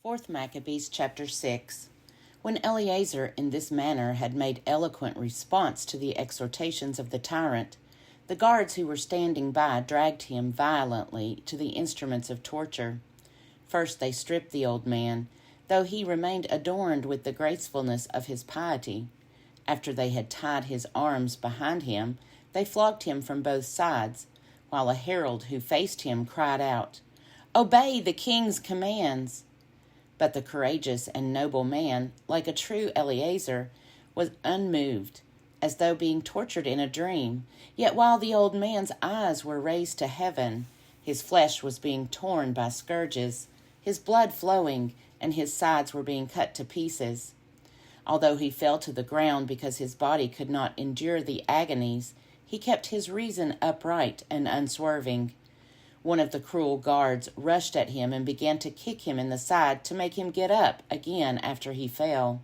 4 Maccabees chapter 6. When Eleazar in this manner had made eloquent response to the exhortations of the tyrant, the guards who were standing by dragged him violently to the instruments of torture. First they stripped the old man, though he remained adorned with the gracefulness of his piety. After they had tied his arms behind him, they flogged him from both sides, while a herald who faced him cried out, "Obey the king's commands!" But the courageous and noble man, like a true Eleazar, was unmoved, as though being tortured in a dream. Yet while the old man's eyes were raised to heaven, his flesh was being torn by scourges, his blood flowing, and his sides were being cut to pieces. Although he fell to the ground because his body could not endure the agonies, he kept his reason upright and unswerving. One of the cruel guards rushed at him and began to kick him in the side to make him get up again after he fell.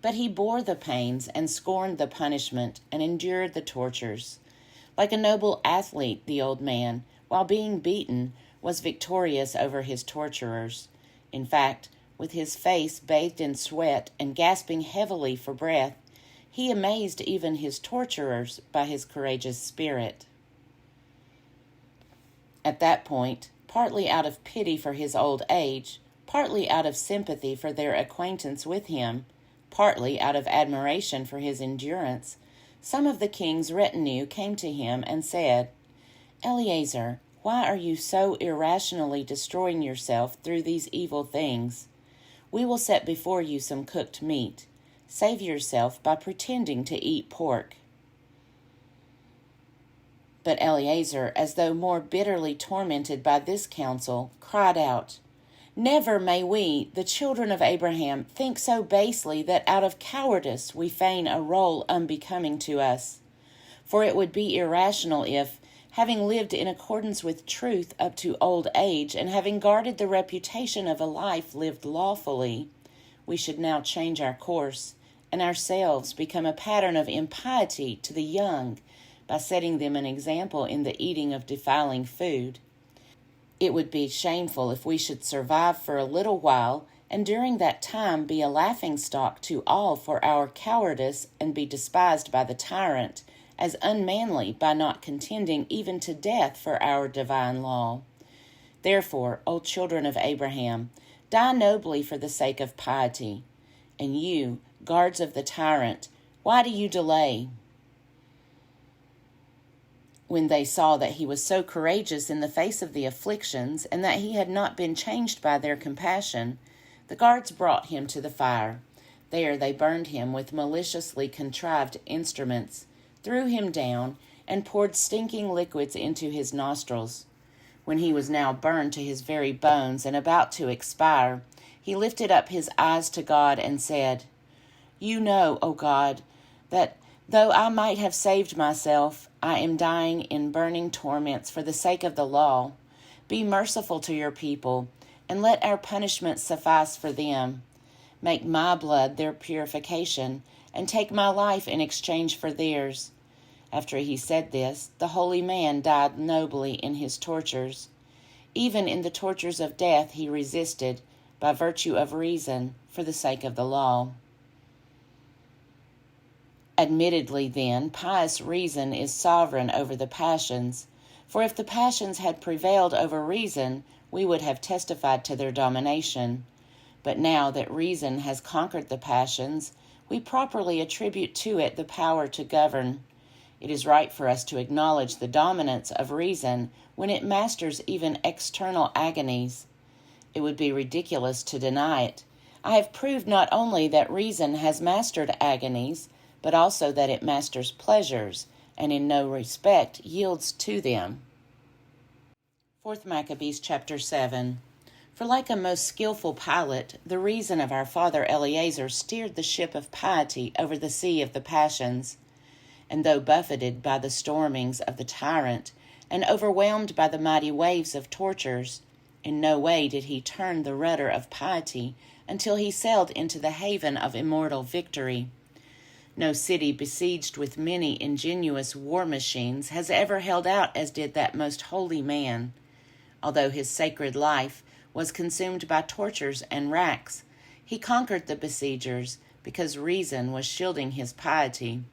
But he bore the pains and scorned the punishment and endured the tortures. Like a noble athlete, the old man, while being beaten, was victorious over his torturers. In fact, with his face bathed in sweat and gasping heavily for breath, he amazed even his torturers by his courageous spirit. At that point, partly out of pity for his old age, partly out of sympathy for their acquaintance with him, partly out of admiration for his endurance, some of the king's retinue came to him and said, "Eleazar, why are you so irrationally destroying yourself through these evil things? We will set before you some cooked meat. Save yourself by pretending to eat pork." But Eleazar, as though more bitterly tormented by this counsel, cried out, "Never may we, the children of Abraham, think so basely that out of cowardice we feign a role unbecoming to us. For it would be irrational if, having lived in accordance with truth up to old age, and having guarded the reputation of a life lived lawfully, we should now change our course, and ourselves become a pattern of impiety to the young, by setting them an example in the eating of defiling food. It would be shameful if we should survive for a little while, and during that time be a laughingstock to all for our cowardice, and be despised by the tyrant, as unmanly by not contending even to death for our divine law. Therefore, O children of Abraham, die nobly for the sake of piety. And you, guards of the tyrant, why do you delay?" When they saw that he was so courageous in the face of the afflictions, and that he had not been changed by their compassion, the guards brought him to the fire. There they burned him with maliciously contrived instruments, threw him down, and poured stinking liquids into his nostrils. When he was now burned to his very bones and about to expire, he lifted up his eyes to God and said, "You know, O God, that though I might have saved myself, I am dying in burning torments for the sake of the law. Be merciful to your people, and let our punishment suffice for them. Make my blood their purification, and take my life in exchange for theirs." After he said this, the holy man died nobly in his tortures. Even in the tortures of death he resisted, by virtue of reason, for the sake of the law. Admittedly, then, pious reason is sovereign over the passions, for if the passions had prevailed over reason, we would have testified to their domination. But now that reason has conquered the passions, we properly attribute to it the power to govern. It is right for us to acknowledge the dominance of reason when it masters even external agonies. It would be ridiculous to deny it. I have proved not only that reason has mastered agonies, but also that it masters pleasures, and in no respect yields to them. 4 Maccabees chapter 7. For like a most skillful pilot, the reason of our father Eleazar steered the ship of piety over the sea of the passions. And though buffeted by the stormings of the tyrant, and overwhelmed by the mighty waves of tortures, in no way did he turn the rudder of piety until he sailed into the haven of immortal victory. No city besieged with many ingenious war machines has ever held out as did that most holy man. Although his sacred life was consumed by tortures and racks. He conquered the besiegers, because reason was shielding his piety.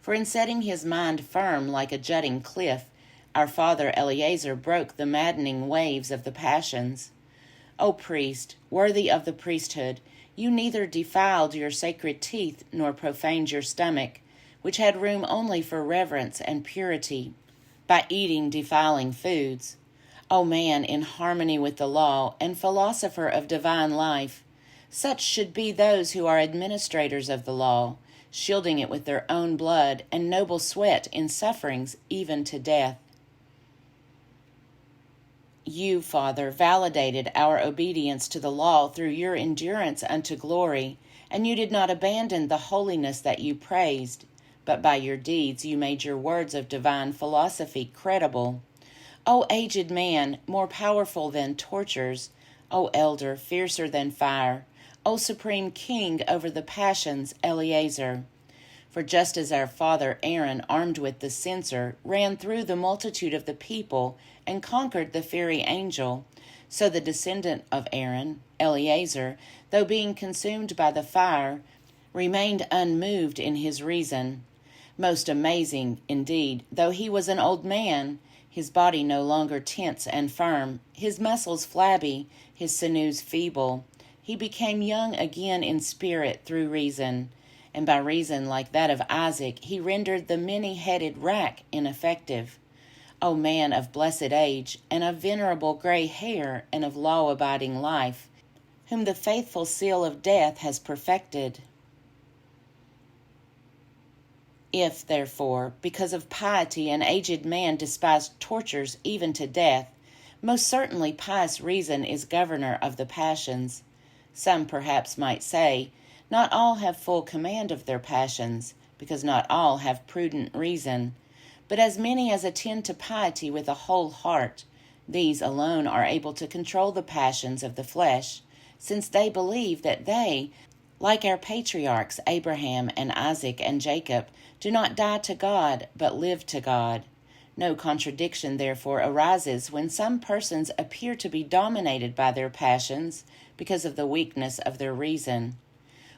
For in setting his mind firm like a jutting cliff, our father Eleazar broke the maddening waves of the passions. O priest, worthy of the priesthood, you neither defiled your sacred teeth nor profaned your stomach, which had room only for reverence and purity, by eating defiling foods. O man in harmony with the law and philosopher of divine life, such should be those who are administrators of the law, shielding it with their own blood and noble sweat in sufferings even to death. You, Father, validated our obedience to the law through your endurance unto glory, and you did not abandon the holiness that you praised, but by your deeds you made your words of divine philosophy credible. O aged man, more powerful than tortures, O elder, fiercer than fire, O supreme king over the passions, Eleazar. For just as our father Aaron, armed with the censer, ran through the multitude of the people and conquered the fiery angel, so the descendant of Aaron, Eleazar, though being consumed by the fire, remained unmoved in his reason. Most amazing, indeed, though he was an old man, his body no longer tense and firm, his muscles flabby, his sinews feeble, he became young again in spirit through reason, and by reason like that of Isaac he rendered the many-headed rack ineffective. O man of blessed age, and of venerable gray hair, and of law-abiding life, whom the faithful seal of death has perfected. If, therefore, because of piety an aged man despised tortures even to death, most certainly pious reason is governor of the passions. Some perhaps might say, not all have full command of their passions, because not all have prudent reason. But as many as attend to piety with a whole heart, these alone are able to control the passions of the flesh, since they believe that they, like our patriarchs Abraham and Isaac and Jacob, do not die to God, but live to God. No contradiction therefore arises when some persons appear to be dominated by their passions because of the weakness of their reason.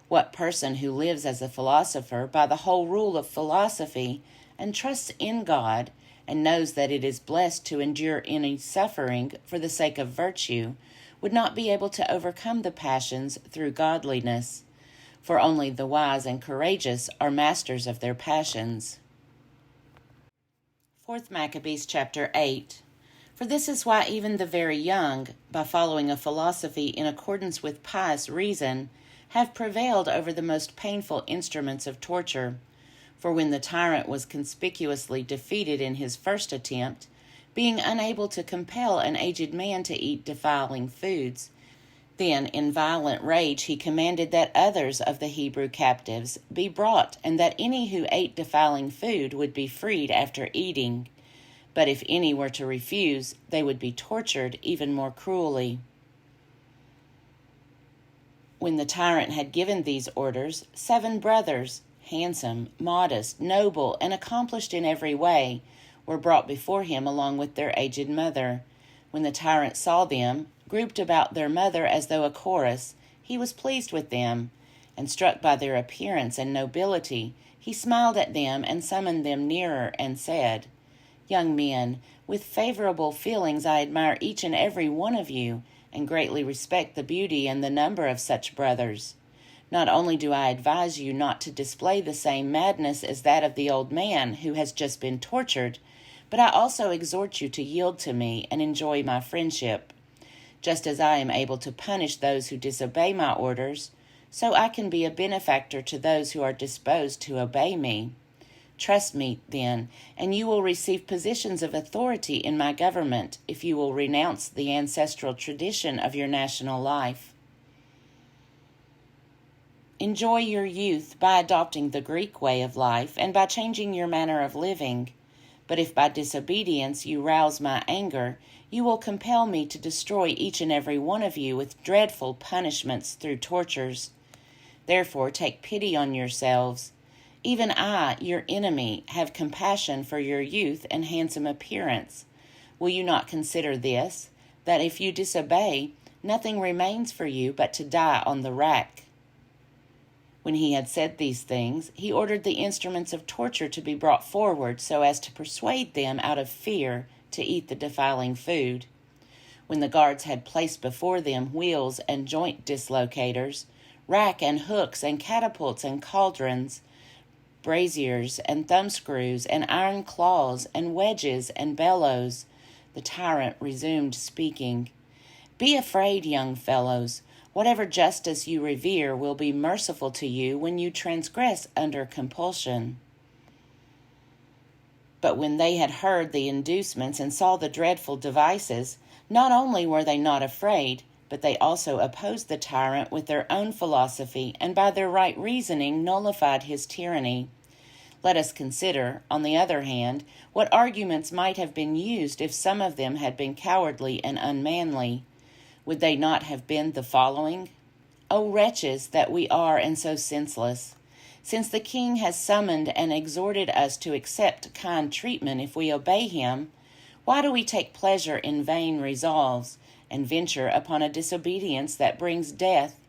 What person who lives as a philosopher by the whole rule of philosophy, and trusts in God, and knows that it is blessed to endure any suffering for the sake of virtue, would not be able to overcome the passions through godliness? For only the wise and courageous are masters of their passions. 4 Maccabees chapter 8. For this is why even the very young, by following a philosophy in accordance with pious reason, have prevailed over the most painful instruments of torture. For when the tyrant was conspicuously defeated in his first attempt, being unable to compel an aged man to eat defiling foods, then in violent rage he commanded that others of the Hebrew captives be brought, and that any who ate defiling food would be freed after eating. But if any were to refuse, they would be tortured even more cruelly. When the tyrant had given these orders, 7 brothers, handsome, modest, noble, and accomplished in every way, were brought before him along with their aged mother. When the tyrant saw them, grouped about their mother as though a chorus, he was pleased with them, and struck by their appearance and nobility, he smiled at them and summoned them nearer and said, Young men, with favorable feelings I admire each and every one of you, and greatly respect the beauty and the number of such brothers. Not only do I advise you not to display the same madness as that of the old man who has just been tortured, but I also exhort you to yield to me and enjoy my friendship. Just as I am able to punish those who disobey my orders, so I can be a benefactor to those who are disposed to obey me. Trust me, then, and you will receive positions of authority in my government if you will renounce the ancestral tradition of your national life. Enjoy your youth by adopting the Greek way of life and by changing your manner of living. But if by disobedience you rouse my anger, you will compel me to destroy each and every one of you with dreadful punishments through tortures. Therefore take pity on yourselves. Even I, your enemy, have compassion for your youth and handsome appearance. Will you not consider this, that if you disobey, nothing remains for you but to die on the rack." When he had said these things, he ordered the instruments of torture to be brought forward so as to persuade them out of fear to eat the defiling food. When the guards had placed before them wheels and joint dislocators, rack and hooks and catapults and cauldrons, braziers and thumbscrews and iron claws and wedges and bellows, the tyrant resumed speaking. "Be afraid, young fellows. Whatever justice you revere will be merciful to you when you transgress under compulsion." But when they had heard the inducements and saw the dreadful devices, not only were they not afraid, but they also opposed the tyrant with their own philosophy, and by their right reasoning nullified his tyranny. Let us consider, on the other hand, what arguments might have been used if some of them had been cowardly and unmanly. Would they not have been the following? "O wretches that we are and so senseless! Since the king has summoned and exhorted us to accept kind treatment if we obey him, why do we take pleasure in vain resolves, and venture upon a disobedience that brings death?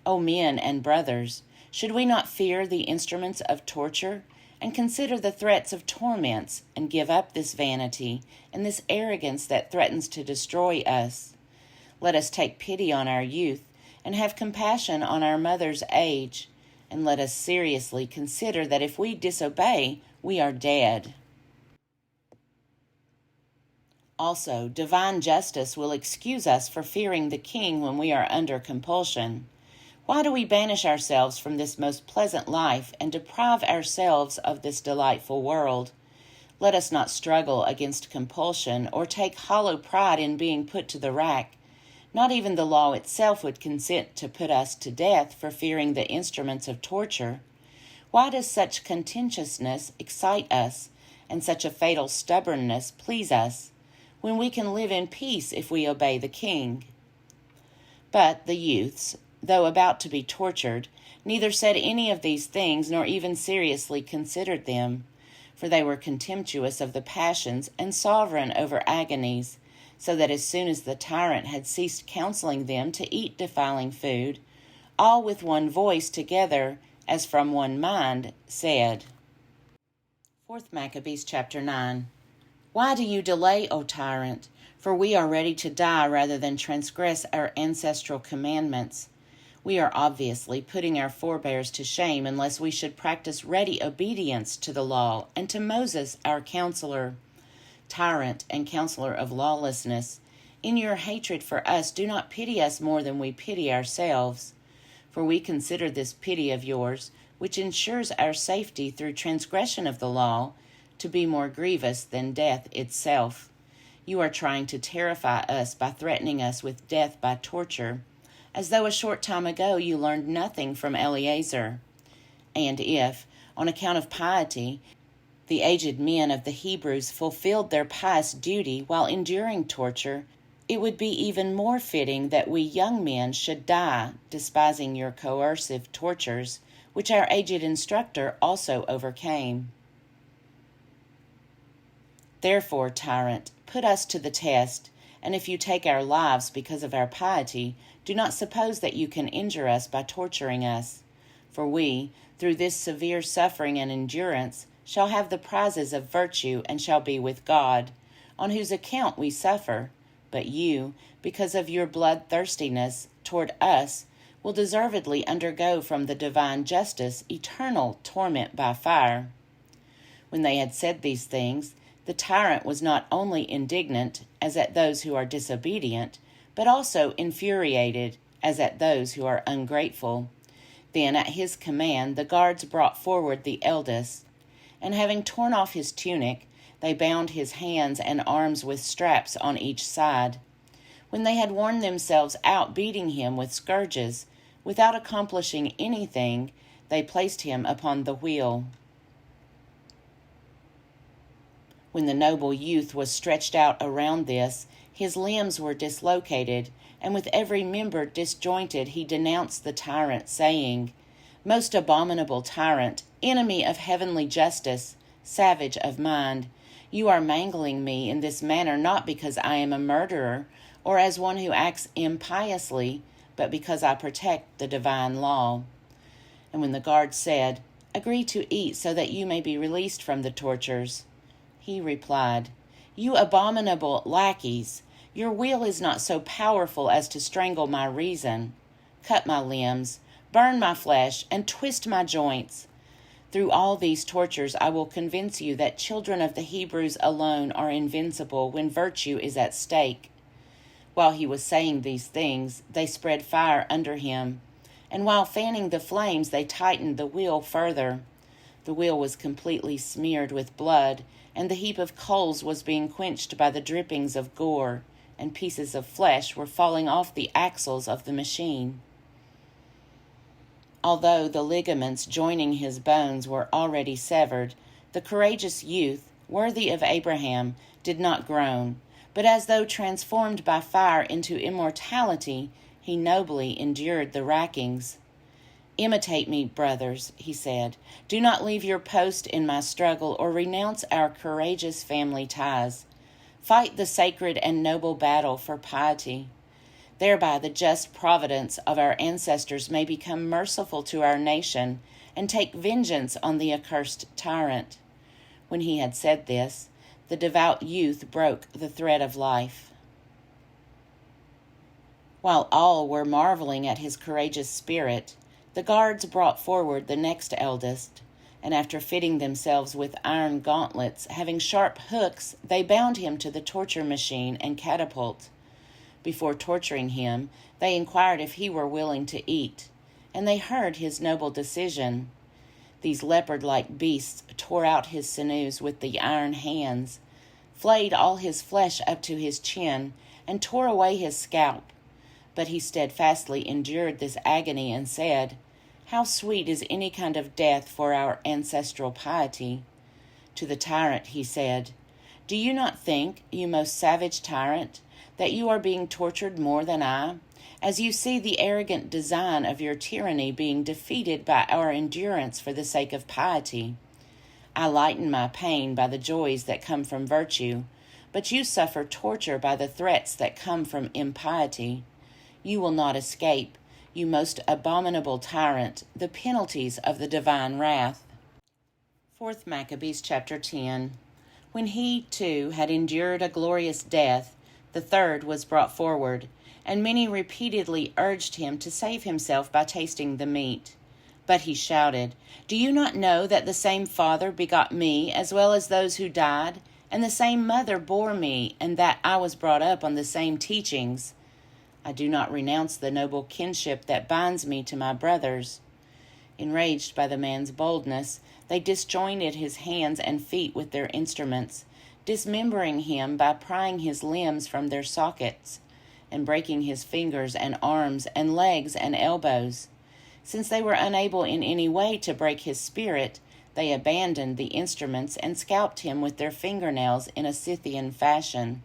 O men and brothers, should we not fear the instruments of torture, and consider the threats of torments, and give up this vanity and this arrogance that threatens to destroy us? Let us take pity on our youth, and have compassion on our mother's age, and let us seriously consider that if we disobey, we are dead. Also, divine justice will excuse us for fearing the king when we are under compulsion. Why do we banish ourselves from this most pleasant life and deprive ourselves of this delightful world? Let us not struggle against compulsion or take hollow pride in being put to the rack. Not even the law itself would consent to put us to death for fearing the instruments of torture. Why does such contentiousness excite us, and such a fatal stubbornness please us, when we can live in peace if we obey the king?" But the youths, though about to be tortured, neither said any of these things nor even seriously considered them, for they were contemptuous of the passions and sovereign over agonies, so that as soon as the tyrant had ceased counseling them to eat defiling food, all with one voice together, as from one mind, said. 4th Maccabees chapter 9. "Why do you delay, O tyrant? For we are ready to die rather than transgress our ancestral commandments. We are obviously putting our forebears to shame unless we should practice ready obedience to the law and to Moses, our counselor. Tyrant and counselor of lawlessness, in your hatred for us, do not pity us more than we pity ourselves. For we consider this pity of yours, which ensures our safety through transgression of the law, to be more grievous than death itself. You are trying to terrify us by threatening us with death by torture, as though a short time ago you learned nothing from Eleazar. And if, on account of piety, the aged men of the Hebrews fulfilled their pious duty while enduring torture, it would be even more fitting that we young men should die, despising your coercive tortures, which our aged instructor also overcame. Therefore, tyrant, put us to the test, and if you take our lives because of our piety, do not suppose that you can injure us by torturing us. For we, through this severe suffering and endurance, shall have the prizes of virtue and shall be with God, on whose account we suffer. But you, because of your bloodthirstiness toward us, will deservedly undergo from the divine justice eternal torment by fire." When they had said these things, the tyrant was not only indignant, as at those who are disobedient, but also infuriated, as at those who are ungrateful. Then at his command the guards brought forward the eldest, and having torn off his tunic, they bound his hands and arms with straps on each side. When they had worn themselves out beating him with scourges, without accomplishing anything, they placed him upon the wheel. When the noble youth was stretched out around this, his limbs were dislocated, and with every member disjointed he denounced the tyrant, saying, "Most abominable tyrant, enemy of heavenly justice, savage of mind, you are mangling me in this manner not because I am a murderer, or as one who acts impiously, but because I protect the divine law." And when the guard said, "Agree to eat so that you may be released from the tortures," he replied, "You abominable lackeys, your will is not so powerful as to strangle my reason. Cut my limbs, burn my flesh, and twist my joints. Through all these tortures I will convince you that children of the Hebrews alone are invincible when virtue is at stake." While he was saying these things, they spread fire under him, and while fanning the flames, they tightened the wheel further. The wheel was completely smeared with blood, and the heap of coals was being quenched by the drippings of gore, and pieces of flesh were falling off the axles of the machine. Although the ligaments joining his bones were already severed, the courageous youth, worthy of Abraham, did not groan, but as though transformed by fire into immortality, he nobly endured the rackings. "Imitate me, brothers," he said. "Do not leave your post in my struggle or renounce our courageous family ties. Fight the sacred and noble battle for piety. Thereby the just providence of our ancestors may become merciful to our nation and take vengeance on the accursed tyrant." When he had said this, the devout youth broke the thread of life. While all were marveling at his courageous spirit, the guards brought forward the next eldest, and after fitting themselves with iron gauntlets having sharp hooks, they bound him to the torture machine and catapult. Before torturing him, they inquired if he were willing to eat, and they heard his noble decision. These leopard-like beasts tore out his sinews with the iron hands, flayed all his flesh up to his chin, and tore away his scalp. But he steadfastly endured this agony and said, "How sweet is any kind of death for our ancestral piety." To the tyrant he said, "Do you not think, you most savage tyrant, that you are being tortured more than I, as you see the arrogant design of your tyranny being defeated by our endurance for the sake of piety? I lighten my pain by the joys that come from virtue, but you suffer torture by the threats that come from impiety. You will not escape, you most abominable tyrant, the penalties of the divine wrath." 4 Maccabees chapter 10. When he, too, had endured a glorious death, the third was brought forward, and many repeatedly urged him to save himself by tasting the meat. But he shouted, "Do you not know that the same Father begot me as well as those who died, and the same mother bore me, and that I was brought up on the same teachings? I do not renounce the noble kinship that binds me to my brothers." Enraged by the man's boldness, they disjointed his hands and feet with their instruments, dismembering him by prying his limbs from their sockets, and breaking his fingers and arms and legs and elbows. Since they were unable in any way to break his spirit, they abandoned the instruments and scalped him with their fingernails in a Scythian fashion.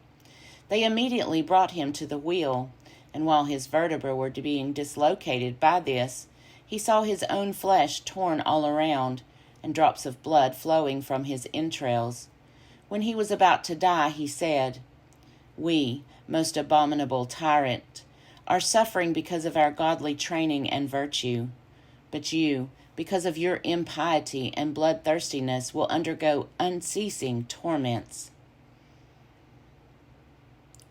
They immediately brought him to the wheel, and while his vertebrae were being dislocated by this, he saw his own flesh torn all around, and drops of blood flowing from his entrails. When he was about to die, he said, "We, most abominable tyrant, are suffering because of our godly training and virtue. But you, because of your impiety and bloodthirstiness, will undergo unceasing torments."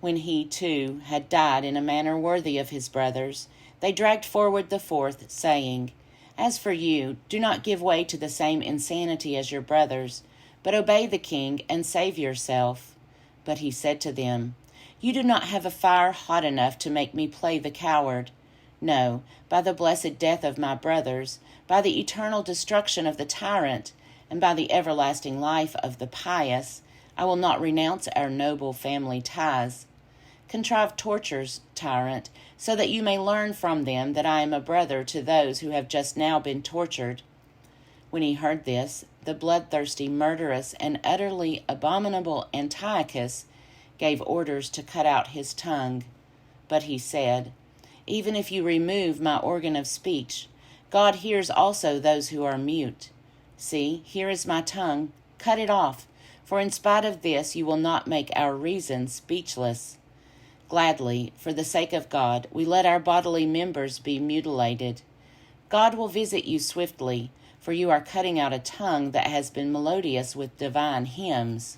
When he, too, had died in a manner worthy of his brothers, they dragged forward the fourth, saying, "As for you, do not give way to the same insanity as your brothers, but obey the king and save yourself." But he said to them, "You do not have a fire hot enough to make me play the coward. No, by the blessed death of my brothers, by the eternal destruction of the tyrant, and by the everlasting life of the pious, I will not renounce our noble family ties. Contrive tortures, tyrant, so that you may learn from them that I am a brother to those who have just now been tortured." When he heard this, the bloodthirsty, murderous, and utterly abominable Antiochus gave orders to cut out his tongue. But he said, "Even if you remove my organ of speech, God hears also those who are mute. See, here is my tongue, cut it off, for in spite of this you will not make our reason speechless." Gladly, for the sake of God, we let our bodily members be mutilated. God will visit you swiftly, for you are cutting out a tongue that has been melodious with divine hymns.